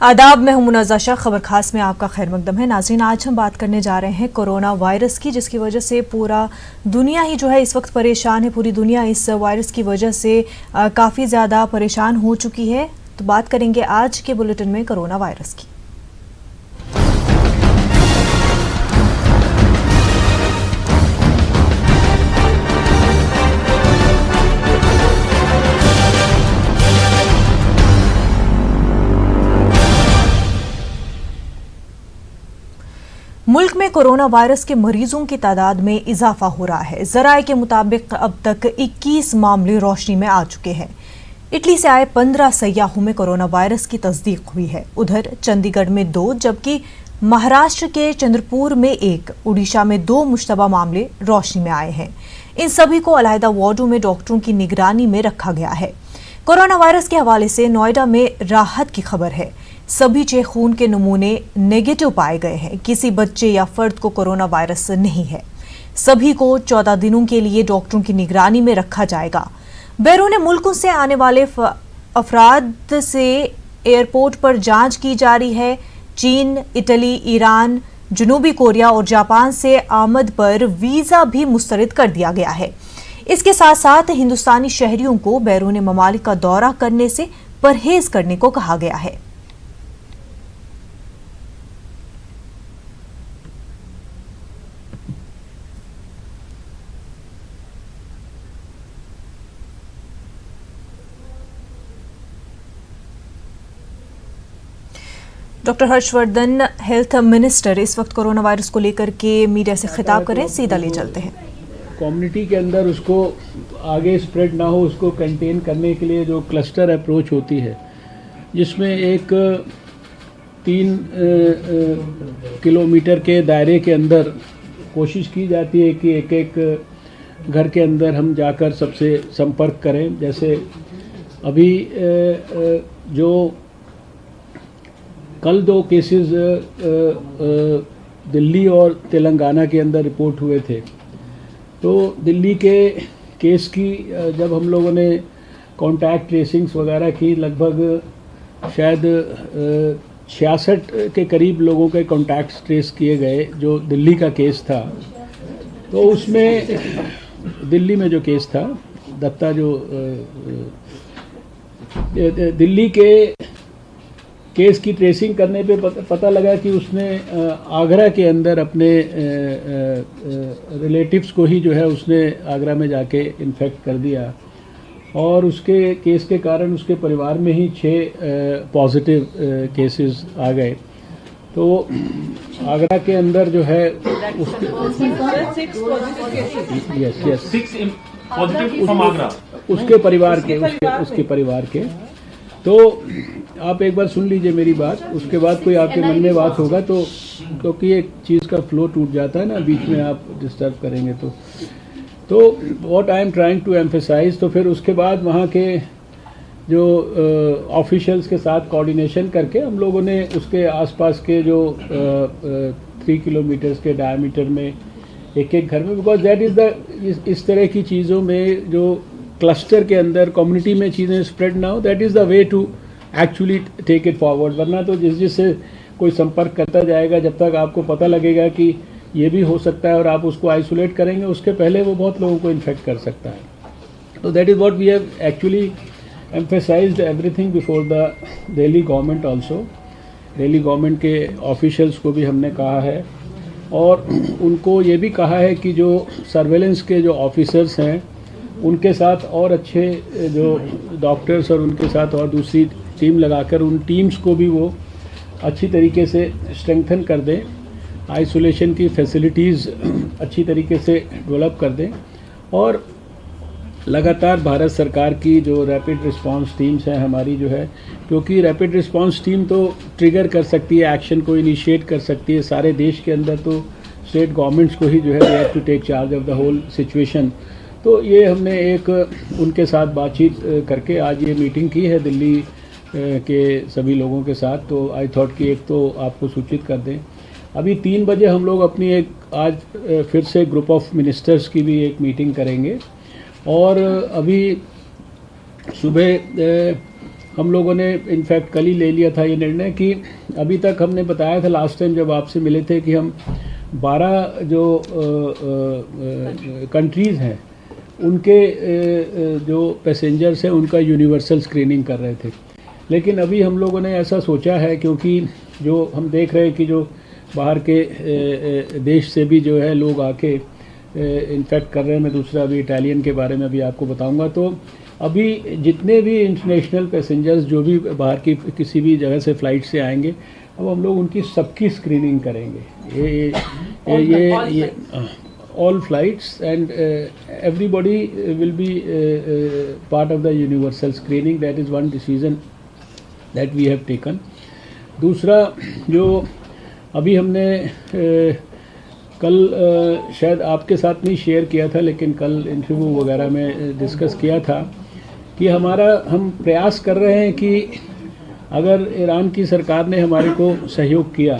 आदाब, मैं हूं मुनाज़ा शाह। खबर खास में आपका खैर मकदम है। नाज़रीन, आज हम बात करने जा रहे हैं कोरोना वायरस की, जिसकी वजह से पूरा दुनिया ही जो है इस वक्त परेशान है। पूरी दुनिया इस वायरस की वजह से काफ़ी ज़्यादा परेशान हो चुकी है। तो बात करेंगे आज के बुलेटिन में कोरोना वायरस की। मुल्क में कोरोना वायरस के मरीजों की तादाद में इजाफा हो रहा है। जराये के मुताबिक अब तक 21 मामले रोशनी में आ चुके हैं। इटली से आए 15 सयाहों में कोरोना वायरस की तस्दीक हुई है। उधर चंडीगढ़ में 2, जबकि महाराष्ट्र के चंद्रपुर में 1, उड़ीसा में 2 मुश्तबा मामले रोशनी में आए हैं। इन सभी को अलहदा वार्डों में डॉक्टरों की निगरानी में रखा गया है। कोरोना वायरस के हवाले से नोएडा में राहत की खबर है। सभी 6 खून के नमूने नेगेटिव पाए गए हैं। किसी बच्चे या फर्द को कोरोना वायरस नहीं है। सभी को 14 दिनों के लिए डॉक्टरों की निगरानी में रखा जाएगा। बैरून मुल्कों से आने वाले अफराद से एयरपोर्ट पर जांच की जा रही है। चीन, इटली, ईरान, जनूबी कोरिया और जापान से आमद पर वीजा भी मुस्तरद कर दिया गया है। इसके साथ साथ हिंदुस्तानी शहरियों को बैरून ममालिक का दौरा करने से परहेज करने को कहा गया है। डॉक्टर हर्षवर्धन, हेल्थ मिनिस्टर, इस वक्त कोरोना वायरस को लेकर के मीडिया से खिताब करें। सीधा ले चलते हैं। कम्युनिटी के अंदर उसको आगे स्प्रेड ना हो, उसको कंटेन करने के लिए जो क्लस्टर अप्रोच होती है, जिसमें एक 3 किलोमीटर के दायरे के अंदर कोशिश की जाती है कि एक एक घर के अंदर हम जाकर सबसे संपर्क करें। जैसे अभी जो कल 2 केसेस दिल्ली और तेलंगाना के अंदर रिपोर्ट हुए थे। तो दिल्ली के केस की जब हम लोगों ने कॉन्टैक्ट ट्रेसिंग्स वगैरह की, लगभग शायद 66 के करीब लोगों के कॉन्टैक्ट्स ट्रेस किए गए जो दिल्ली का केस था। तो उसमें दिल्ली में जो केस था, दत्ता, जो दिल्ली के केस की ट्रेसिंग करने पे पता लगा कि उसने आगरा के अंदर अपने रिलेटिव्स को ही जो है उसने आगरा में जाके इन्फेक्ट कर दिया, और उसके केस के कारण उसके परिवार में ही 6 पॉजिटिव केसेस आ गए। तो आगरा के अंदर जो है उसके परिवार के तो आप एक बार सुन लीजिए मेरी बात, उसके बाद कोई आपके मन में बात होगा तो, क्योंकि एक चीज़ का फ्लो टूट जाता है ना, बीच में आप डिस्टर्ब करेंगे तो what I am trying to emphasise. तो फिर उसके बाद वहाँ के जो ऑफिशियल्स के साथ कोऑर्डिनेशन करके हम लोगों ने उसके आसपास के जो 3 किलोमीटर्स के डायमीटर में एक घर में, बिकॉज दैट इज़ द, इस तरह की चीज़ों में जो क्लस्टर के अंदर कम्युनिटी में चीज़ें स्प्रेड ना हो, that is the way to actually take it forward. वरना तो जिससे कोई संपर्क करता जाएगा, जब तक आपको पता लगेगा कि ये भी हो सकता है और आप उसको आइसोलेट करेंगे, उसके पहले वो बहुत लोगों को इन्फेक्ट कर सकता है। तो that is what we have actually emphasised everything before the Delhi government also. Delhi government के ऑफिशियल्स को भी हमने कहा है, और उनको ये भी कहा है कि जो सर्वेलेंस के जो ऑफिसर्स हैं उनके साथ और अच्छे जो डॉक्टर्स और उनके साथ और दूसरी टीम लगाकर उन टीम्स को भी वो अच्छी तरीके से स्ट्रेंथन कर दें, आइसोलेशन की फैसिलिटीज़ अच्छी तरीके से डेवलप कर दें, और लगातार भारत सरकार की जो रैपिड रिस्पांस टीम्स हैं हमारी जो है, क्योंकि रैपिड रिस्पांस टीम तो ट्रिगर कर सकती है, एक्शन को इनिशिएट कर सकती है सारे देश के अंदर, तो स्टेट गवर्नमेंट्स को ही जो है they have to take charge of the whole situation. तो ये हमने एक उनके साथ बातचीत करके आज ये मीटिंग की है दिल्ली के सभी लोगों के साथ। तो आई थॉट कि एक तो आपको सूचित कर दें। अभी 3 बजे हम लोग अपनी एक आज फिर से ग्रुप ऑफ मिनिस्टर्स की भी एक मीटिंग करेंगे, और अभी सुबह हम लोगों ने इनफैक्ट कल ही ले लिया था ये निर्णय कि अभी तक हमने बताया था लास्ट टाइम जब आपसे मिले थे कि हम 12 जो कंट्रीज़ हैं उनके जो पैसेंजर्स हैं उनका यूनिवर्सल स्क्रीनिंग कर रहे थे, लेकिन अभी हम लोगों ने ऐसा सोचा है क्योंकि जो हम देख रहे हैं कि जो बाहर के देश से भी जो है लोग आके इन्फेक्ट कर रहे हैं। मैं दूसरा अभी इटालियन के बारे में अभी आपको बताऊंगा। तो अभी जितने भी इंटरनेशनल पैसेंजर्स जो भी बाहर की किसी भी जगह से फ़्लाइट से आएंगे, अब हम लोग उनकी सबकी स्क्रीनिंग करेंगे। ये all flights and everybody will be part of the universal screening. That is one decision that we have taken. दूसरा जो अभी हमने कल शायद आपके साथ नहीं शेयर किया था, लेकिन कल इंटरव्यू वगैरह में डिस्कस किया था कि हम प्रयास कर रहे हैं कि अगर ईरान की सरकार ने हमारे को सहयोग किया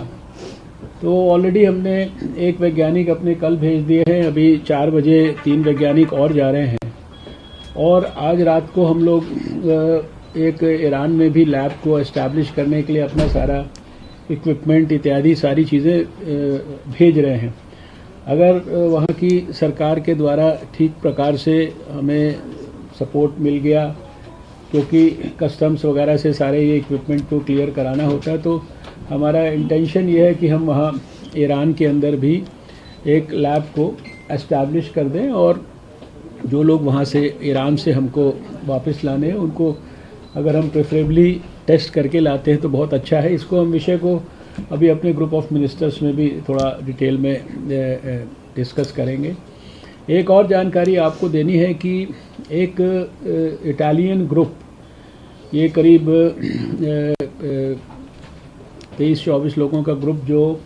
तो ऑलरेडी हमने एक वैज्ञानिक अपने कल भेज दिए हैं। अभी 4 बजे 3 वैज्ञानिक और जा रहे हैं, और आज रात को हम लोग एक ईरान में भी लैब को एस्टैब्लिश करने के लिए अपना सारा इक्विपमेंट इत्यादि सारी चीज़ें भेज रहे हैं। अगर वहाँ की सरकार के द्वारा ठीक प्रकार से हमें सपोर्ट मिल गया, क्योंकि कस्टम्स वगैरह से सारे ये इक्विपमेंट को क्लियर कराना होता है, तो हमारा इंटेंशन ये है कि हम वहाँ ईरान के अंदर भी एक लैब को एस्टैब्लिश कर दें, और जो लोग वहाँ से ईरान से हमको वापस लाने हैं उनको अगर हम प्रेफरेबली टेस्ट करके लाते हैं तो बहुत अच्छा है। इसको हम विषय को अभी अपने ग्रुप ऑफ मिनिस्टर्स में भी थोड़ा डिटेल में डिस्कस करेंगे। एक और जानकारी आपको देनी है कि एक इटालियन ग्रुप, ये करीब 23-24 लोगों का ग्रुप, जो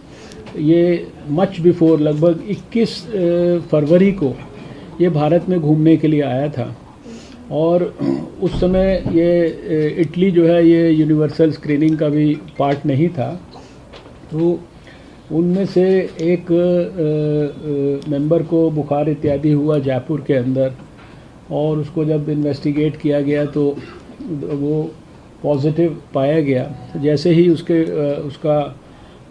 ये मच बिफोर लगभग 21 फरवरी को ये भारत में घूमने के लिए आया था, और उस समय ये इटली जो है ये यूनिवर्सल स्क्रीनिंग का भी पार्ट नहीं था। तो उनमें से एक मेंबर को बुखार इत्यादि हुआ जयपुर के अंदर, और उसको जब इन्वेस्टिगेट किया गया तो वो पॉजिटिव पाया गया। जैसे ही उसका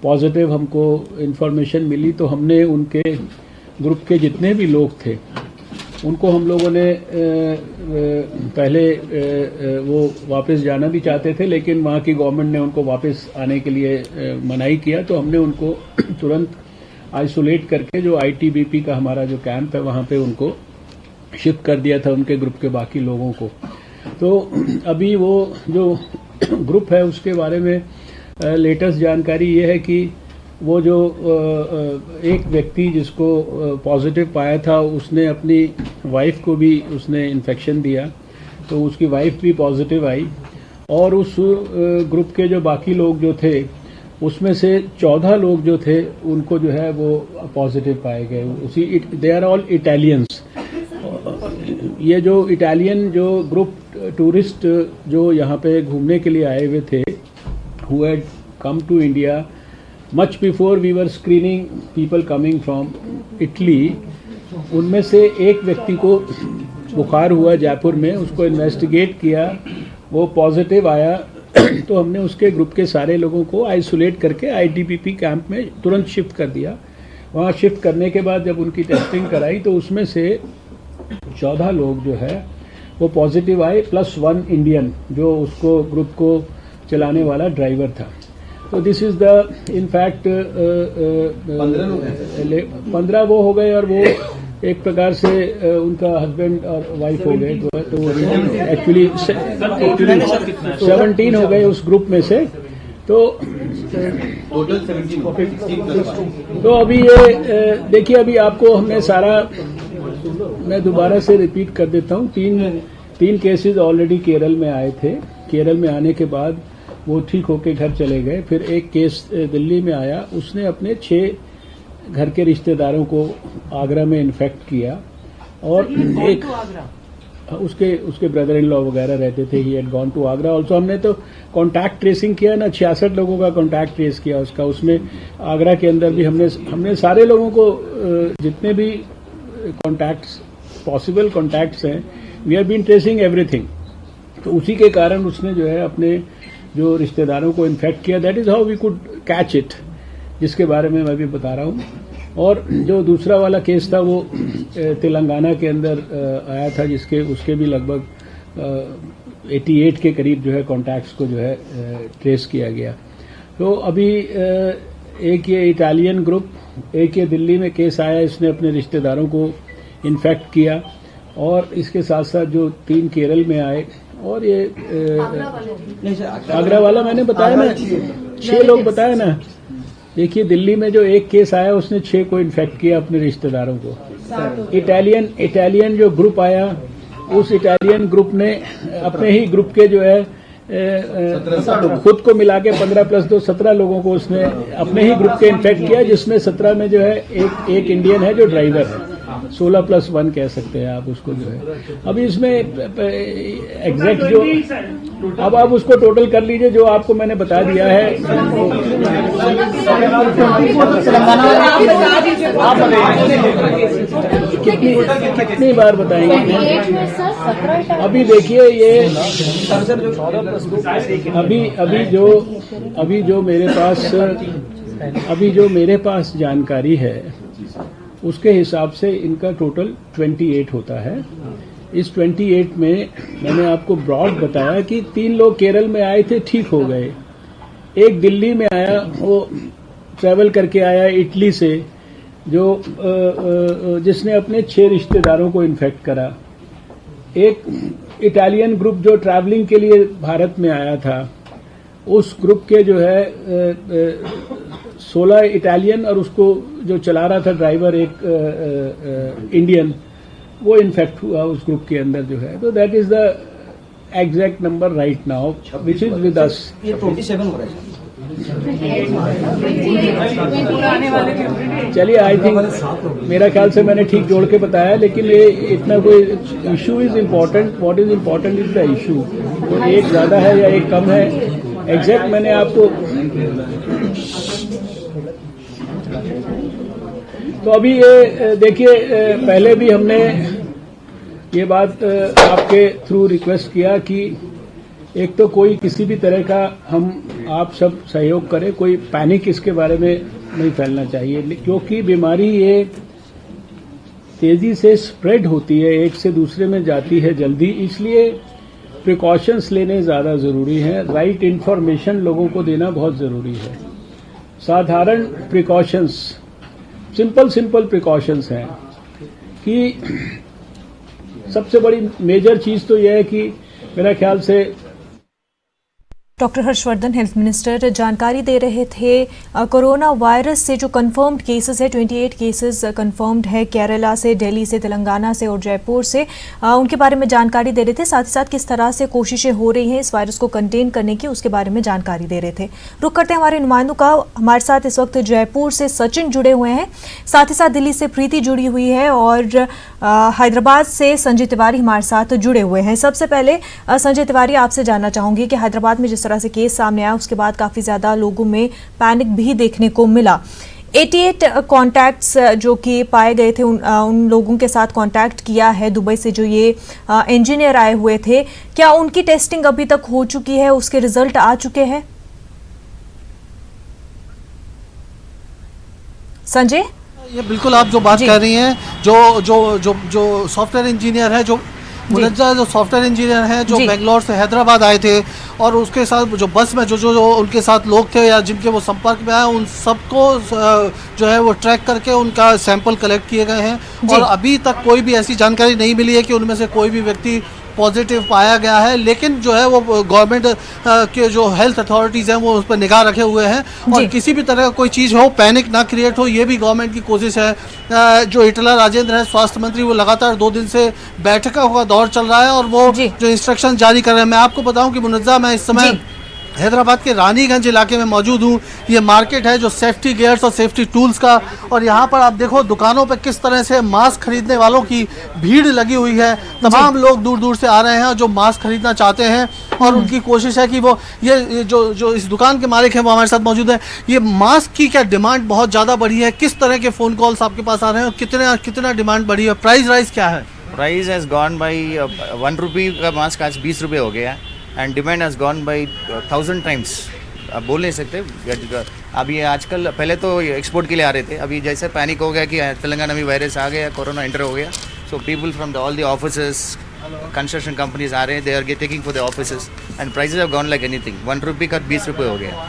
पॉजिटिव हमको इन्फॉर्मेशन मिली तो हमने उनके ग्रुप के जितने भी लोग थे उनको हम लोगों ने पहले वो वापस जाना भी चाहते थे, लेकिन वहाँ की गवर्नमेंट ने उनको वापस आने के लिए मनाही किया, तो हमने उनको तुरंत आइसोलेट करके जो आईटीबीपी का हमारा जो कैंप है वहाँ पे उनको शिफ्ट कर दिया था, उनके ग्रुप के बाकी लोगों को। तो अभी वो जो ग्रुप है उसके बारे में लेटेस्ट जानकारी ये है कि वो जो एक व्यक्ति जिसको पॉजिटिव पाया था उसने अपनी वाइफ को भी उसने इन्फेक्शन दिया, तो उसकी वाइफ भी पॉजिटिव आई, और उस ग्रुप के जो बाकी लोग जो थे उसमें से 14 लोग जो थे उनको जो है वो पॉजिटिव पाए गए। उसी दे आर ऑल इटालियंस। ये जो इटालियन जो ग्रुप टूरिस्ट जो यहाँ पे घूमने के लिए आए हुए थे, who had come to India much before we were screening people coming from Italy, उनमें से एक व्यक्ति को बुखार हुआ जयपुर में, उसको इन्वेस्टिगेट किया, वो पॉजिटिव आया, तो हमने उसके ग्रुप के सारे लोगों को आइसोलेट करके आईटीबीपी कैंप में तुरंत शिफ्ट कर दिया। वहाँ शिफ्ट करने के बाद जब उनकी टेस्टिंग कराई तो उसमें से 14 लोग जो है वो पॉजिटिव आए, प्लस 1 इंडियन जो उसको ग्रुप को चलाने वाला ड्राइवर था। तो दिस इज द इनफैक्ट 15 वो हो गए, और वो एक प्रकार से उनका हस्बैंड और वाइफ हो गए, तो एक्चुअली 17 हो गए उस ग्रुप में से। तो टोटल 17। तो अभी ये देखिए, अभी आपको हमने सारा, मैं दोबारा से रिपीट कर देता हूँ, तीन केसेस ऑलरेडी केरल में आए थे। केरल में आने के बाद वो ठीक होके घर चले गए। फिर एक केस दिल्ली में आया, उसने अपने 6 घर के रिश्तेदारों को आगरा में इन्फेक्ट किया, और एक उसके ब्रदर इन लॉ वगैरह रहते थे, he had gone to Agra also. हमने तो कॉन्टैक्ट ट्रेसिंग किया ना, 66 लोगों का कॉन्टैक्ट ट्रेस किया उसका। उसमें आगरा के अंदर भी हमने सारे लोगों को, जितने भी कॉन्टैक्ट्स पॉसिबल कॉन्टैक्ट्स हैं, we have been tracing everything. तो उसी के कारण उसने जो है अपने जो रिश्तेदारों को इन्फेक्ट किया। That is how we could catch it, जिसके बारे में मैं भी बता रहा हूँ। और जो दूसरा वाला केस था वो तेलंगाना के अंदर आया था, जिसके उसके भी लगभग 88 के करीब जो है कॉन्टैक्ट्स को जो है ट्रेस किया गया। तो अभी एक ये इटालियन ग्रुप, एक ये दिल्ली में केस आया, इसने अपने रिश्तेदारों को इन्फेक्ट किया। और इसके साथ साथ जो 3 केरल में आए, और ये आगरा वाला मैंने बताया ना, 6 लोग बताया ना। देखिए दिल्ली में जो एक केस आया उसने 6 को इन्फेक्ट किया अपने रिश्तेदारों को। इटालियन जो ग्रुप आया, उस इटालियन ग्रुप ने अपने ही ग्रुप के जो है खुद को मिला के 15 + 2 17 लोगों को उसने अपने ही ग्रुप के इन्फेक्ट किया, जिसमें 17 में जो है एक इंडियन है जो ड्राइवर है। 16 + 1 कह सकते हैं आप उसको जो है। अभी इसमें एग्जैक्ट जो, अब आप उसको टोटल कर लीजिए जो आपको मैंने बता दिया है। कितनी बार बताएंगे? अभी देखिए ये अभी जो मेरे पास जानकारी है उसके हिसाब से इनका टोटल 28 होता है। इस 28 में मैंने आपको ब्रॉड बताया कि 3 लोग केरल में आए थे, ठीक हो गए। एक दिल्ली में आया, वो ट्रैवल करके आया इटली से, जो जिसने अपने 6 रिश्तेदारों को इन्फेक्ट करा। एक इटालियन ग्रुप जो ट्रैवलिंग के लिए भारत में आया था, उस ग्रुप के जो है 16 इटालियन और उसको जो चला रहा था ड्राइवर एक इंडियन, वो इन्फेक्ट हुआ उस ग्रुप के अंदर जो है। तो that is the exact number right now which is with us. ये 27 हो रहा है। चलिए, आई थिंक मेरा ख्याल से मैंने ठीक जोड़ के बताया, लेकिन ये इतना कोई issue is important. What is important is the issue. तो एक ज्यादा है या एक कम है, एग्जैक्ट मैंने आपको। तो अभी ये देखिए, पहले भी हमने ये बात आपके थ्रू रिक्वेस्ट किया कि एक तो कोई किसी भी तरह का आप सब सहयोग करें, कोई पैनिक इसके बारे में नहीं फैलना चाहिए, क्योंकि बीमारी ये तेजी से स्प्रेड होती है, एक से दूसरे में जाती है जल्दी, इसलिए प्रिकॉशंस लेने ज़्यादा ज़रूरी है। राइट इन्फॉर्मेशन लोगों को देना बहुत ज़रूरी है। साधारण प्रिकॉशंस, सिंपल प्रिकॉशंस हैं कि सबसे बड़ी मेजर चीज़ तो यह है कि मेरा ख्याल से डॉक्टर हर्षवर्धन हेल्थ मिनिस्टर जानकारी दे रहे थे कोरोना वायरस से जो कंफर्म्ड केसेस है, 28 केसेस कंफर्म्ड है केरला से, दिल्ली से, तेलंगाना से और जयपुर से, उनके बारे में जानकारी दे रहे थे। साथ ही साथ किस तरह से कोशिशें हो रही हैं इस वायरस को कंटेन करने की, उसके बारे में जानकारी दे रहे थे। रुक करते हैं हमारे नुमाइंदों का। हमारे साथ इस वक्त जयपुर से सचिन जुड़े हुए हैं, साथ ही साथ दिल्ली से प्रीति जुड़ी हुई है और हैदराबाद से संजय तिवारी हमारे साथ जुड़े हुए हैं। सबसे पहले संजय तिवारी, आपसे जानना चाहूंगी कि हैदराबाद में जिस तरह से केस सामने आया उसके बाद काफी ज्यादा लोगों में पैनिक भी देखने को मिला। 88 कॉन्टैक्ट्स जो कि पाए गए थे, उन लोगों के साथ कॉन्टैक्ट किया है दुबई से जो ये इंजीनियर आए हुए थे, क्या उनकी टेस्टिंग अभी तक हो चुकी है, उसके रिजल्ट आ चुके हैं? संजय, ये बिल्कुल आप जो बात कर रही हैं, जो सॉफ्टवेयर इंजीनियर है, जो मुनज्जा जो सॉफ्टवेयर इंजीनियर हैं, जो बेंगलोर से हैदराबाद आए थे, और उसके साथ जो बस में जो उनके साथ लोग थे या जिनके वो संपर्क में आए, उन सबको जो है वो ट्रैक करके उनका सैंपल कलेक्ट किए गए हैं। और अभी तक कोई भी ऐसी जानकारी नहीं मिली है कि उनमें से कोई भी व्यक्ति पॉजिटिव पाया गया है, लेकिन जो है वो गवर्नमेंट के जो हेल्थ अथॉरिटीज़ हैं वो उस पर निगाह रखे हुए हैं और किसी भी तरह का कोई चीज़ हो, पैनिक ना क्रिएट हो, ये भी गवर्नमेंट की कोशिश है। जो ईटला राजेंद्र है स्वास्थ्य मंत्री, वो लगातार 2 दिन से बैठकों का दौर चल रहा है और वो जो इंस्ट्रक्शन जारी कर रहे हैं। मैं आपको बताऊं कि मुनज्जा, मैं इस समय हैदराबाद के रानीगंज इलाके में मौजूद हूँ। ये मार्केट है जो सेफ्टी गियर्स और सेफ्टी टूल्स का, और यहाँ पर आप देखो दुकानों पर किस तरह से मास्क खरीदने वालों की भीड़ लगी हुई है। तमाम लोग दूर दूर से आ रहे हैं जो मास्क खरीदना चाहते हैं और उनकी कोशिश है कि वो ये जो इस दुकान के मालिक हैं वो हमारे साथ मौजूद है। ये मास्क की क्या डिमांड बहुत ज़्यादा बढ़ी है? किस तरह के फ़ोन कॉल्स आपके पास आ रहे हैं और कितना डिमांड बढ़ी है? प्राइस राइज क्या है? Price has gone by 1 rupee का मास्क आज 20 रुपये हो गया and demand has gone by 1000 times. आप बोल नहीं सकते। अभी आजकल पहले तो एक्सपोर्ट के लिए आ रहे थे, अभी जैसे पैनिक हो गया कि तेलंगाना में वायरस आ गया, कोरोना एंटर हो गया, so people from all the offices construction companies आ रहे हैं, they are taking for the offices and prices have gone like anything. 1 rupee का 20 रुपये हो गया।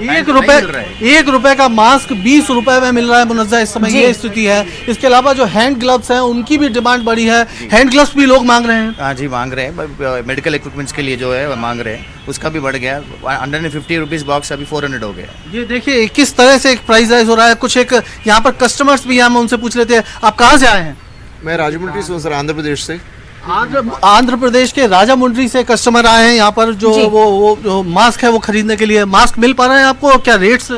1 रुपए का मास्क 20 रुपए में मिल रहा है मुनज्जा, इस समय ये स्थिति है। इसके अलावा जो हैंड ग्लव्स हैं उनकी भी डिमांड बढ़ी है, हैंड ग्लव्स भी लोग मांग रहे हैं। हाँ जी, मांग रहे हैं। मेडिकल इक्विपमेंट्स के लिए जो है वो मांग रहे हैं, उसका भी बढ़ गया। 150 रुपीज़ बॉक्स अभी 400 हो गया। ये देखिए किस तरह से एक प्राइस राइज हो रहा है। कुछ एक यहाँ पर कस्टमर्स भी, हम उनसे पूछ लेते हैं, आप कहाँ से आए हैं? मैं राजमुंड्री से हूँ सर, आंध्र प्रदेश से। आंध्र प्रदेश के राजामुंड्री से कस्टमर आए हैं यहाँ पर, जो वो जो मास्क है वो खरीदने के लिए। मास्क मिल पा रहे हैं आपको? क्या रेट्स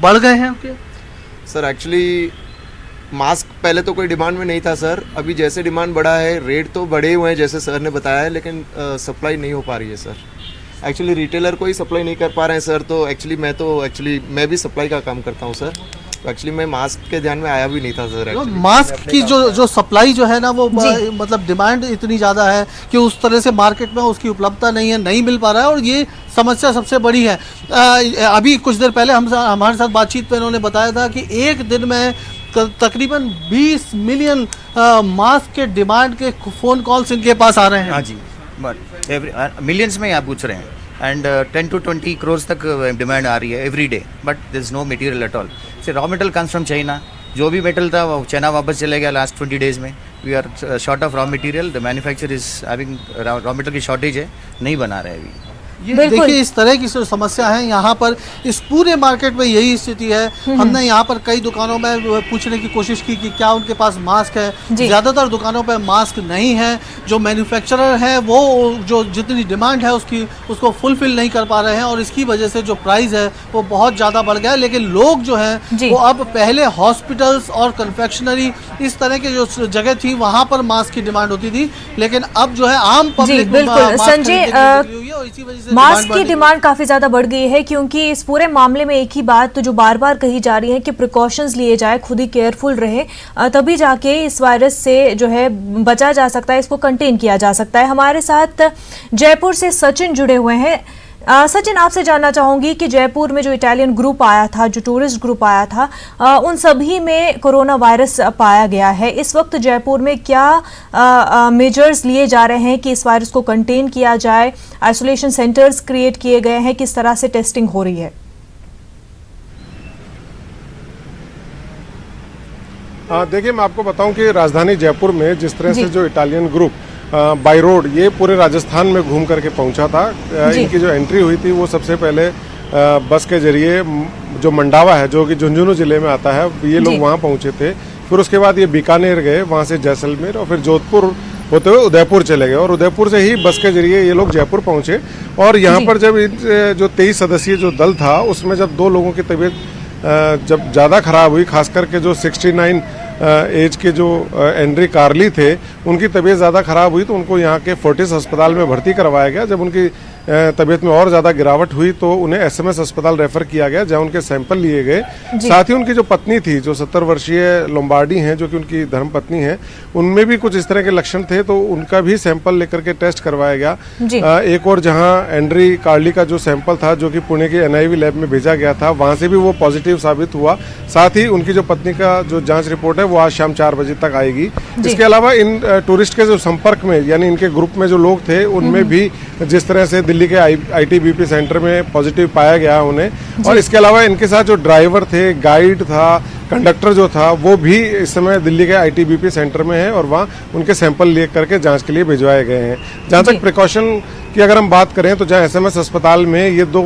बढ़ गए हैं आपके? सर एक्चुअली मास्क पहले तो कोई डिमांड में नहीं था सर, अभी जैसे डिमांड बढ़ा है रेट तो बढ़े हुए हैं जैसे सर ने बताया है, लेकिन सप्लाई नहीं हो पा रही है सर। एक्चुअली रिटेलर को ही सप्लाई नहीं कर पा रहे हैं सर, तो एक्चुअली मैं भी सप्लाई का काम करता हूँ सर, तो एक्चुअली मैं मास्क के ध्यान में आया भी नहीं था सर। मास्क की जो सप्लाई जो है ना वो मतलब डिमांड इतनी ज़्यादा है कि उस तरह से मार्केट में उसकी उपलब्धता नहीं है, नहीं मिल पा रहा है, और ये समस्या सबसे बड़ी है। अभी कुछ देर पहले हमारे साथ बातचीत में इन्होंने बताया था कि एक दिन में तकरीबन 20 मिलियन मास्क के डिमांड के फ़ोन कॉल्स इनके पास आ रहे हैं। हाँ जी, बट मिलियंस में आप पूछ रहे हैं एंड 10 to 20 करोड़ तक डिमांड आ रही है every day, but there is no material at all. Say raw material comes from China, जो भी मेटल था वो चाइना वापस चले गया लास्ट 20 डेज में। We are short of raw material, the manufacture is having raw material की shortage है, नहीं बना रहे अभी। ये देखिए इस तरह की समस्या है यहाँ पर, इस पूरे मार्केट में यही स्थिति है। हमने यहाँ पर कई दुकानों में पूछने की कोशिश की कि क्या उनके पास मास्क है, ज़्यादातर दुकानों पर मास्क नहीं है। जो मैन्युफैक्चरर है वो जो जितनी डिमांड है उसको फुलफिल नहीं कर पा रहे हैं, और इसकी वजह से जो प्राइस है वो बहुत ज़्यादा बढ़ गया है। लेकिन लोग जो हैं वो अब पहले हॉस्पिटल्स और कन्फेक्शनरी इस तरह के जो जगह थी वहाँ पर मास्क की डिमांड होती थी, लेकिन अब जो है आम पब्लिक संजय, मास्क की डिमांड काफी ज्यादा बढ़ गई है, क्योंकि इस पूरे मामले में एक ही बात तो जो बार बार कही जा रही है कि प्रिकॉशंस लिए जाए, खुद ही केयरफुल रहे, तभी जाके इस वायरस से जो है बचा जा सकता है, इसको कंटेन किया जा सकता है। हमारे साथ जयपुर से सचिन जुड़े हुए हैं। सचिन, आपसे जानना चाहूंगी कि जयपुर में जो इटालियन ग्रुप आया था, जो टूरिस्ट ग्रुप आया था, उन सभी में कोरोना वायरस पाया गया है। इस वक्त जयपुर में क्या मेजर्स लिए जा रहे हैं कि इस वायरस को कंटेन किया जाए? आइसोलेशन सेंटर्स क्रिएट किए गए हैं, किस तरह से टेस्टिंग हो रही है? देखिए, मैं आपको बताऊं कि राजधानी जयपुर में जिस तरह से जो इटालियन ग्रुप बाई रोड ये पूरे राजस्थान में घूम करके पहुंचा था, इनकी जो एंट्री हुई थी वो सबसे पहले बस के जरिए जो मंडावा है जो कि झुंझुनू जिले में आता है, ये लोग वहां पहुंचे थे। फिर उसके बाद ये बीकानेर गए, वहां से जैसलमेर और फिर जोधपुर होते हुए उदयपुर चले गए, और उदयपुर से ही बस के जरिए ये लोग जयपुर पहुंचे। और यहाँ पर जब जो 23 सदस्यीय जो दल था उसमें जब 2 लोगों की तबीयत जब ज़्यादा खराब हुई, खास करके जो 69 एज के जो एंड्री कार्ली थे उनकी तबीयत ज़्यादा खराब हुई, तो उनको यहाँ के फोर्टिस अस्पताल में भर्ती करवाया गया। जब उनकी तबीयत में और ज़्यादा गिरावट हुई तो उन्हें एसएमएस अस्पताल रेफर किया गया, जहाँ उनके सैंपल लिए गए। साथ ही उनकी जो पत्नी थी, जो 70 वर्षीय लोम्बार्डी हैं, जो कि उनकी धर्मपत्नी हैं, उनमें भी कुछ इस तरह के लक्षण थे, तो उनका भी सैंपल लेकर के टेस्ट करवाया गया। एक और जहाँ एंड्री कार्ली का जो सैंपल था जो कि पुणे के NIV लैब में भेजा गया था, वहाँ से भी वो पॉजिटिव साबित हुआ। साथ ही उनकी जो पत्नी का जो जाँच रिपोर्ट है वो आज शाम 4 बजे तक आएगी। इसके अलावा इन टूरिस्ट के जो संपर्क में, यानी इनके ग्रुप में जो लोग थे, उनमें भी जिस तरह से दिल्ली के ITBP सेंटर में पॉजिटिव पाया गया उन्हें। और इसके अलावा इनके साथ जो ड्राइवर थे, गाइड था, कंडक्टर जो था, वो भी इस समय दिल्ली के ITBP सेंटर में है और वहाँ उनके सैंपल ले करके जांच के लिए भिजवाए गए हैं। जहाँ तक प्रिकॉशन की अगर हम बात करें तो जहाँ SMS अस्पताल में ये 2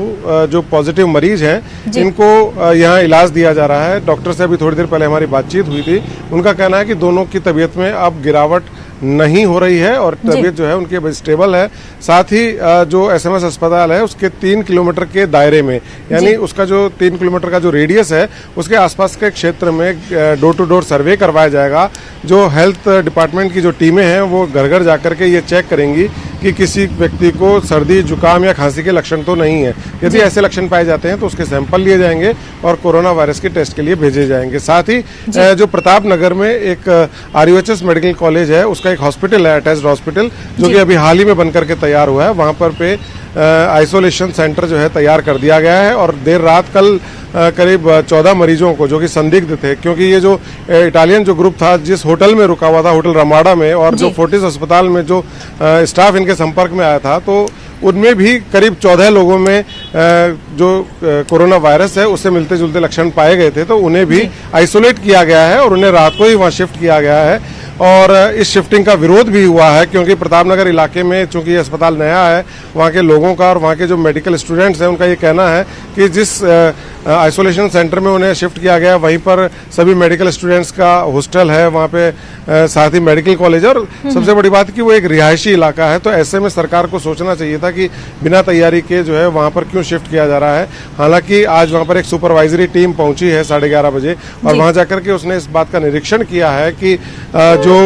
जो पॉजिटिव मरीज हैं, इनको यहाँ इलाज दिया जा रहा है। डॉक्टर से अभी थोड़ी देर पहले हमारी बातचीत हुई थी, उनका कहना है कि दोनों की तबीयत में अब गिरावट नहीं हो रही है और तबीयत जो है उनकी अब स्टेबल है। साथ ही जो SMS अस्पताल है उसके 3 किलोमीटर के दायरे में, यानी उसका जो 3 किलोमीटर का जो रेडियस है उसके आसपास के क्षेत्र में डोर टू डोर सर्वे करवाया जाएगा। जो हेल्थ डिपार्टमेंट की जो टीमें हैं वो घर घर जाकर के ये चेक करेंगी कि किसी व्यक्ति को सर्दी जुकाम या खांसी के लक्षण तो नहीं है। यदि ऐसे लक्षण पाए जाते हैं तो उसके सैंपल लिए जाएंगे और कोरोना वायरस के टेस्ट के लिए भेजे जाएंगे। साथ ही जो प्रताप नगर में एक RUHS मेडिकल कॉलेज है, उसका एक हॉस्पिटल है, अटैच्ड हॉस्पिटल, जो कि अभी हाल ही में बनकर के तैयार हुआ है। वहाँ पर पे आइसोलेशन सेंटर जो है तैयार कर दिया गया है और देर रात कल करीब 14 मरीजों को, जो कि संदिग्ध थे, क्योंकि ये जो इटालियन जो ग्रुप था जिस होटल में रुका हुआ था, होटल रमाडा में, और जो फोर्टिस अस्पताल में जो स्टाफ इनके संपर्क में आया था, तो उनमें भी करीब 14 लोगों में जो कोरोना वायरस है उससे मिलते जुलते लक्षण पाए गए थे, तो उन्हें भी आइसोलेट किया गया है और उन्हें रात को ही वहाँ शिफ्ट किया गया है। और इस शिफ्टिंग का विरोध भी हुआ है, क्योंकि प्रतापनगर इलाके में चूंकि ये अस्पताल नया है, वहाँ के लोगों का और वहाँ के जो मेडिकल स्टूडेंट्स हैं उनका ये कहना है कि जिस आइसोलेशन सेंटर में उन्हें शिफ्ट किया गया वहीं पर सभी मेडिकल स्टूडेंट्स का हॉस्टल है, वहाँ पे साथ ही मेडिकल कॉलेज है, और सबसे बड़ी बात कि वो एक रिहायशी इलाका है। तो ऐसे में सरकार को सोचना चाहिए था कि बिना तैयारी के जो है वहाँ पर क्यों शिफ्ट किया जा रहा है। हालांकि आज वहाँ पर एक सुपरवाइजरी टीम पहुंची है 11:30 बजे और वहाँ जाकर के उसने इस बात का निरीक्षण किया है कि जो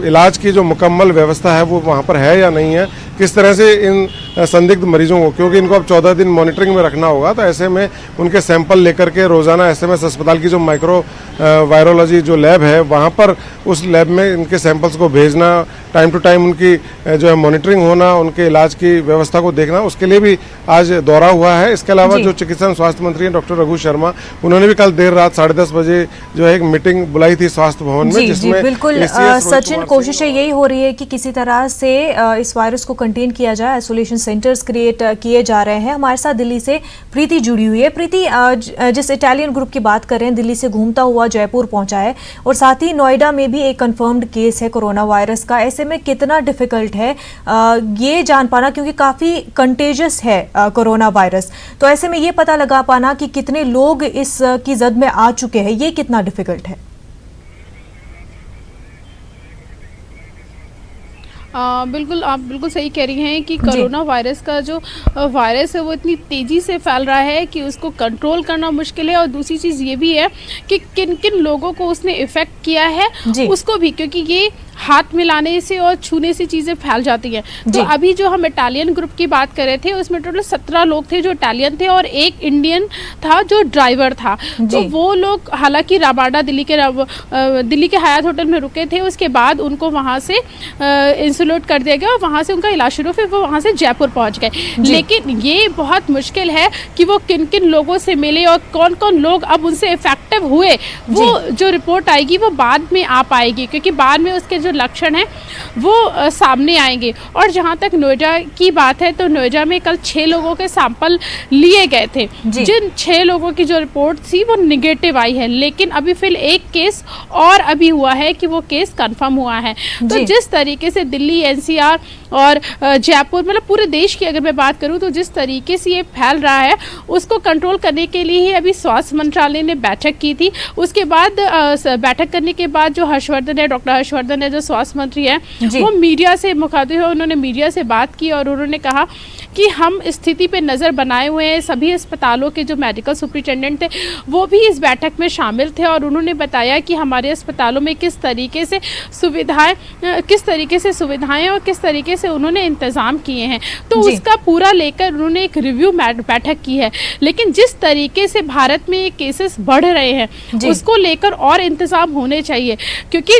इलाज की जो मुकम्मल व्यवस्था है वो वहाँ पर है या नहीं है, किस तरह से इन संदिग्ध मरीजों को, क्योंकि इनको अब 14 दिन मॉनिटरिंग में रखना होगा, तो ऐसे में उनके सैंपल लेकर के रोजाना SMS अस्पताल की जो माइक्रो वायरोलॉजी जो लैब है वहाँ पर उस लैब में इनके सैंपल्स को भेजना, टाइम टू टाइम उनकी जो है मॉनिटरिंग होना, उनके इलाज की व्यवस्था को देखना, उसके लिए भी आज दौरा हुआ है। इसके अलावा जो चिकित्सा एवं स्वास्थ्य मंत्री हैं डॉक्टर रघु शर्मा, उन्होंने भी कल देर रात 10:30 बजे जो है एक मीटिंग बुलाई थी स्वास्थ्य भवन में, जिसमें बिल्कुल सचिन कोशिशें यही हो रही है कि किसी तरह से इस वायरस को कंटेन किया जाए। आइसोलेशन सेंटर्स क्रिएट किए जा रहे हैं। हमारे साथ दिल्ली से प्रीति जुड़ी हुई है। प्रीति, जिस इटालियन ग्रुप की बात कर रहे हैं, दिल्ली से घूमता हुआ जयपुर पहुंचा है और साथ ही नोएडा में भी एक कंफर्म्ड केस है कोरोना वायरस का। ऐसे में कितना डिफिकल्ट है ये जान पाना, क्योंकि काफी कंटेजियस है कोरोना वायरस, तो ऐसे में ये पता लगा पाना कि कितने लोग इस की जद में आ चुके हैं, ये कितना डिफिकल्ट है? बिल्कुल, आप बिल्कुल सही कह रही हैं कि कोरोना वायरस का जो वायरस है वो इतनी तेज़ी से फैल रहा है कि उसको कंट्रोल करना मुश्किल है। और दूसरी चीज़ ये भी है कि किन किन लोगों को उसने इफ़ेक्ट किया है उसको भी, क्योंकि ये हाथ मिलाने से और छूने से चीज़ें फैल जाती हैं। तो अभी जो हम इटालियन ग्रुप की बात कर रहे थे उसमें टोटल 17 लोग थे जो इटालियन थे और एक इंडियन था जो ड्राइवर था। तो वो लोग हालांकि रमाडा दिल्ली के हयात होटल में रुके थे, उसके बाद उनको वहाँ से इंसुलेट कर दिया गया और वहाँ से उनका इलाज शुरू, फिर वो वहाँ से जयपुर पहुँच गए। लेकिन ये बहुत मुश्किल है कि वो किन किन लोगों से मिले और कौन कौन लोग अब उनसे इफेक्टिव हुए, वो जो रिपोर्ट आएगी वो बाद में आ पाएगी, क्योंकि बाद में उसके जो लक्षण हैं वो सामने आएंगे। और जहाँ तक नोएडा की बात है तो नोएडा में कल 6 लोगों के सैंपल लिए गए थे, जिन 6 लोगों की जो रिपोर्ट थी वो निगेटिव आई है। लेकिन अभी फिर एक केस और अभी हुआ है कि वो केस कंफर्म हुआ है। तो जिस तरीके से दिल्ली, NCR और जयपुर, मतलब पूरे देश की अगर मैं बात करूं तो जिस तरीके से ये फैल रहा है उसको कंट्रोल करने के लिए ही अभी स्वास्थ्य मंत्रालय ने बैठक की थी। उसके बाद बैठक करने के बाद जो हर्षवर्धन है, डॉक्टर हर्षवर्धन है जो स्वास्थ्य मंत्री है, वो मीडिया से मुखातिब है, उन्होंने मीडिया से बात की और उन्होंने कहा कि हम स्थिति पे नज़र बनाए हुए हैं। सभी अस्पतालों के जो मेडिकल सुपरिटेंडेंट थे वो भी इस बैठक में शामिल थे और उन्होंने बताया कि हमारे अस्पतालों में किस तरीके से सुविधाएं और किस तरीके से उन्होंने इंतज़ाम किए हैं। तो उसका पूरा लेकर उन्होंने एक रिव्यू बैठक की है। लेकिन जिस तरीके से भारत में ये केसेस बढ़ रहे हैं उसको लेकर और इंतज़ाम होने चाहिए, क्योंकि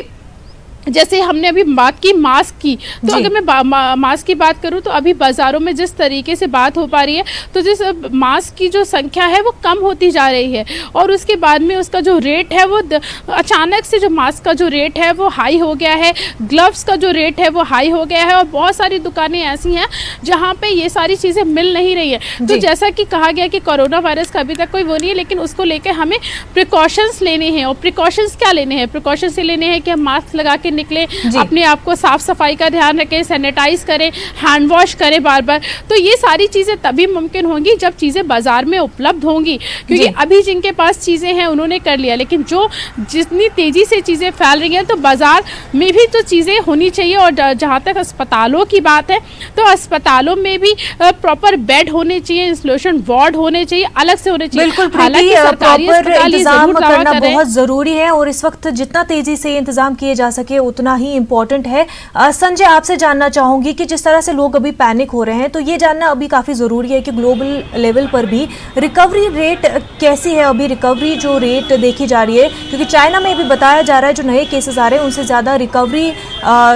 जैसे हमने अभी बात की मास्क की, तो अगर मैं मास्क की बात करूं तो अभी बाज़ारों में जिस तरीके से बात हो पा रही है तो जिस मास्क की जो संख्या है वो कम होती जा रही है और उसके बाद में उसका जो रेट है वो अचानक से जो मास्क का जो रेट है वो हाई हो गया है, ग्लव्स का जो रेट है वो हाई हो गया है और बहुत सारी दुकानें ऐसी हैं जहाँ पे ये सारी चीज़ें मिल नहीं रही है। तो जैसा कि कहा गया कि कोरोना वायरस का अभी तक कोई वो नहीं है, लेकिन उसको लेकर हमें प्रिकॉशंस लेने हैं। और प्रिकॉशंस क्या लेने हैं? प्रिकॉशंस ये लेने हैं कि हम मास्क लगा के निकले, अपने आप को साफ सफाई का ध्यान रखें, सैनिटाइज करें, हैंड वॉश करें बार बार। तो ये सारी चीज़ें तभी मुमकिन होंगी जब चीज़ें बाजार में उपलब्ध होंगी, क्योंकि अभी जिनके पास चीज़ें हैं उन्होंने कर लिया, लेकिन जो जितनी तेज़ी से चीज़ें फैल रही हैं तो बाजार में भी तो चीज़ें होनी चाहिए। और जहाँ तक अस्पतालों की बात है तो अस्पतालों में भी प्रॉपर बेड होने चाहिए, इंसुलेशन वार्ड होने चाहिए, अलग से होने चाहिए। बिल्कुल, हालांकि सरकारी इंतजाम करना बहुत जरूरी है और इस वक्त जितना तेजी से इंतजाम किए जा सके उतना ही इम्पोर्टेंट है। संजय, आपसे जानना चाहूंगी कि जिस तरह से लोग अभी पैनिक हो रहे हैं, तो ये जानना अभी काफ़ी ज़रूरी है कि ग्लोबल लेवल पर भी रिकवरी रेट कैसी है। अभी रिकवरी जो रेट देखी जा रही है, क्योंकि चाइना में भी बताया जा रहा है जो नए केसेस आ रहे हैं उनसे ज़्यादा रिकवरी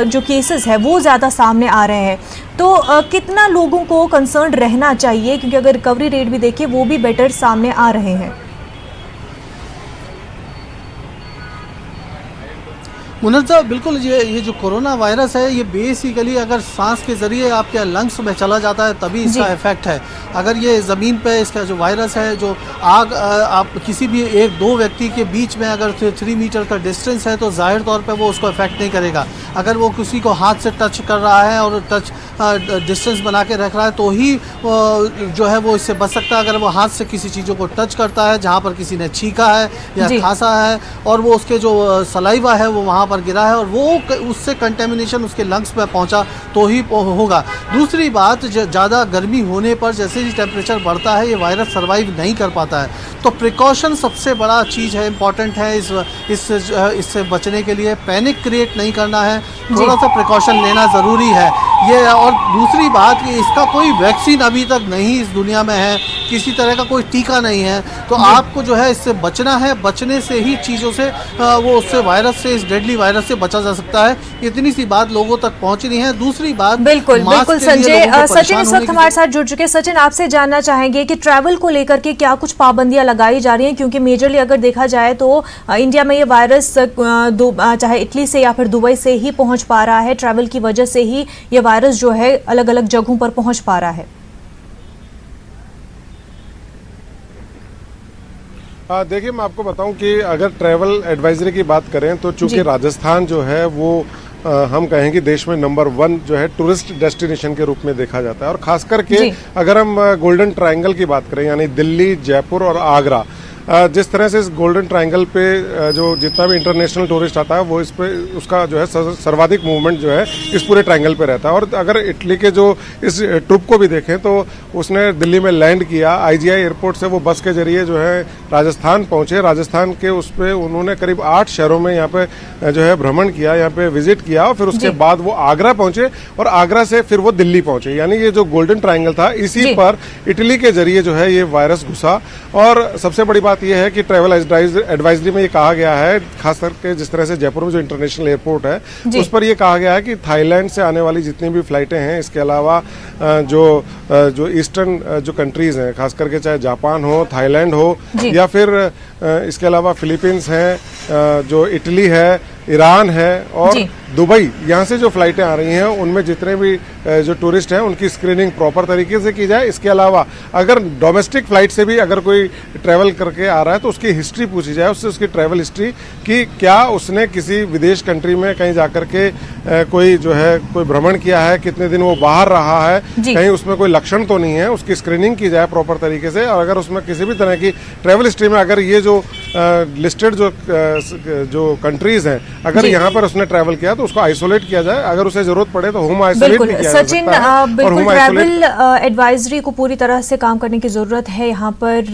जो केसेस है वो ज़्यादा सामने आ रहे हैं। तो कितना लोगों को कंसर्न रहना चाहिए, क्योंकि अगर रिकवरी रेट भी देखें वो भी बेटर सामने आ रहे हैं। मुनज़्ज़ा, बिल्कुल ये जो कोरोना वायरस है ये बेसिकली अगर सांस के ज़रिए आपके लंग्स में चला जाता है तभी इसका इफेक्ट है। अगर ये ज़मीन पे इसका जो वायरस है, जो आग आप किसी भी एक दो व्यक्ति के बीच में अगर 3 मीटर का डिस्टेंस है तो ज़ाहिर तौर पे वो उसको इफेक्ट नहीं करेगा। अगर वो किसी को हाथ से टच कर रहा है और टच डिस्टेंस बना के रख रहा है तो ही जो है वो इससे बच सकता है। अगर वो हाथ से किसी चीज़ों को टच करता है जहाँ पर किसी ने छींका है या खांसा है और वो उसके जो सलाइवा है वो वहाँ पर गिरा है और वो उससे कंटेमिनेशन उसके लंग्स में पहुंचा तो ही होगा। दूसरी बात, ज़्यादा गर्मी होने पर जैसे ही टेम्परेचर बढ़ता है ये वायरस सर्वाइव नहीं कर पाता है। तो प्रिकॉशन सबसे बड़ा चीज़ है, इम्पॉर्टेंट है। इससे बचने के लिए पैनिक क्रिएट नहीं करना है, थोड़ा सा प्रिकॉशन लेना ज़रूरी है ये। और दूसरी बात कि इसका कोई वैक्सीन अभी तक नहीं इस दुनिया में है, किसी तरह का कोई टीका नहीं है, तो आपको जो है इससे बचना है। बचने से ही चीज़ों से वो उससे वायरस से, इस डेडली वायरस से बचा जा सकता है। इतनी सी बात लोगों तक पहुंचनी है। दूसरी बात, बिल्कुल संजय, सचिन इस वक्त हमारे साथ जुड़ चुके हैं। सचिन, आपसे जानना चाहेंगे कि ट्रैवल को लेकर के क्या कुछ पाबंदियां लगाई जा रही हैं, क्योंकि मेजरली अगर देखा जाए तो इंडिया में ये वायरस चाहे इटली से या फिर दुबई से ही पहुंच पा रहा है। ट्रैवल की वजह से ही ये वायरस जो है अलग अलग जगहों पर पहुंच पा रहा है। देखिए, मैं आपको बताऊं कि अगर ट्रैवल एडवाइजरी की बात करें तो चूंकि राजस्थान जो है वो हम कहें कि देश में नंबर 1 जो है टूरिस्ट डेस्टिनेशन के रूप में देखा जाता है। और खास करके अगर हम गोल्डन ट्रायंगल की बात करें, यानी दिल्ली, जयपुर और आगरा, जिस तरह से इस गोल्डन ट्रायंगल पे जो जितना भी इंटरनेशनल टूरिस्ट आता है वो इस पे उसका जो है सर्वाधिक मूवमेंट जो है इस पूरे ट्रायंगल पे रहता है। और अगर इटली के जो इस ट्रुप को भी देखें तो उसने दिल्ली में लैंड किया, IGI एयरपोर्ट से वो बस के जरिए जो है राजस्थान पहुंचे। राजस्थान के उस पे उन्होंने करीब 8 शहरों में यहाँ पे जो है भ्रमण किया, यहाँ पे विजिट किया और फिर उसके बाद वो आगरा पहुंचे और आगरा से फिर वो दिल्ली पहुंचे। यानी ये जो गोल्डन ट्रायंगल था इसी पर इटली के जरिए जो है ये वायरस घुसा। और सबसे बड़ी बात यह है कि ट्रैवल एडवाइजरी में ये कहा गया है, खास करके जिस तरह से जयपुर में जो इंटरनेशनल एयरपोर्ट है उस पर ये कहा गया है कि थाईलैंड से आने वाली जितनी भी फ्लाइटें हैं, इसके अलावा जो ईस्टर्न जो कंट्रीज हैं, खास करके चाहे जापान हो, थाईलैंड हो या फिर इसके अलावा फिलीपींस हैं, जो इटली है, ईरान है और दुबई, यहाँ से जो फ्लाइटें आ रही हैं उनमें जितने भी जो टूरिस्ट हैं उनकी स्क्रीनिंग प्रॉपर तरीके से की जाए। इसके अलावा अगर डोमेस्टिक फ्लाइट से भी अगर कोई ट्रैवल करके आ रहा है तो उसकी हिस्ट्री पूछी जाए, उससे उसकी ट्रैवल हिस्ट्री कि क्या उसने किसी विदेश कंट्री में कहीं जाकर के कोई जो है कोई भ्रमण किया है, कितने दिन वो बाहर रहा है, कहीं उसमें कोई लक्षण तो नहीं है, उसकी स्क्रीनिंग की जाए प्रॉपर तरीके से। और अगर उसमें किसी भी तरह की ट्रैवल हिस्ट्री में अगर ये जो लिस्टेड जो कंट्रीज हैं अगर यहाँ पर उसने ट्रैवल किया तो उसको आइसोलेट किया जाए, अगर उसे जरूरत पड़े तो होम आइसोलेट भी किया जा सकता है। बिल्कुल ट्रैवल एडवाइजरी को पूरी तरह से काम करने की जरूरत है। यहाँ पर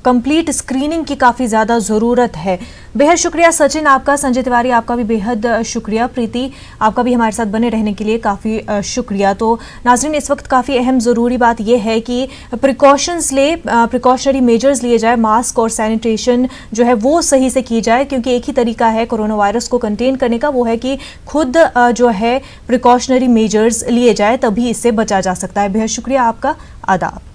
कंप्लीट स्क्रीनिंग की काफी ज्यादा जरूरत है। बेहद शुक्रिया सचिन आपका। संजय तिवारी आपका भी बेहद शुक्रिया। प्रीति आपका भी हमारे साथ बने रहने के लिए काफ़ी शुक्रिया। तो नाज़रीन, इस वक्त काफ़ी अहम ज़रूरी बात यह है कि प्रिकॉशनरी मेजर्स लिए जाए, मास्क और सैनिटेशन जो है वो सही से की जाए, क्योंकि एक ही तरीका है कोरोना वायरस को कंटेन करने का, वो है कि खुद जो है प्रिकॉशनरी मेजर्स लिए जाए, तभी इससे बचा जा सकता है। बेहद शुक्रिया आपका। आदाब।